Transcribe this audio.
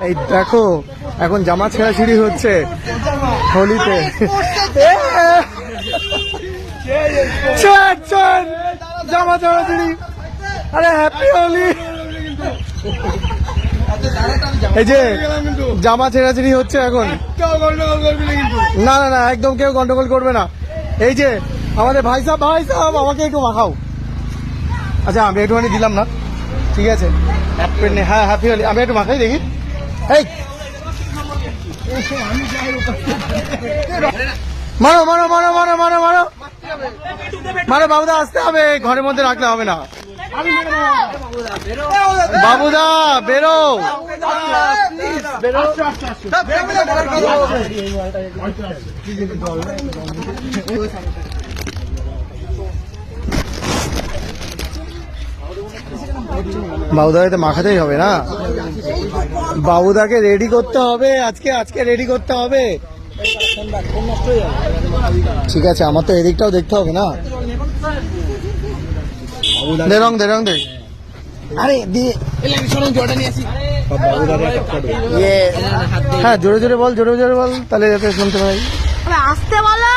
এই দেখো এখন জামা ছেঁড়াছিড়ি হচ্ছে হোলিতে। জামা ছেঁড়াছিড়ি, আরে হ্যাপি হোলি। এই যে জামা ছেঁড়াছিড়ি হচ্ছে এখন। না না না, একদম কেউ গন্ডগোল করবে না। এই যে আমাদের ভাই সাহেব আমাকে একটু মাখাও। আচ্ছা আমি একটুখানি দিলাম না, ঠিক আছে। হ্যাঁ হ্যাপি হোলি, আমি একটু মাখাই দেখি। এই মারো মারো মারো মারো মারো মারো মারো, বাবুদা আসতে হবে, ঘরের মধ্যে রাখলে হবে না। বাবুদা বেরো। বাবুদাকে তো মাখাতেই হবে না, বাবুদাকে রেডি করতে হবে আজকে রেডি করতে হবে। ঠিক আছে, আমার তো এদিকটাও দেখতে হবে না। দে রং দে। আরে দিয়ে হ্যাঁ জোরে জোরে বল, তাহলে যাতে শুনতে পাই। আসতে বলো।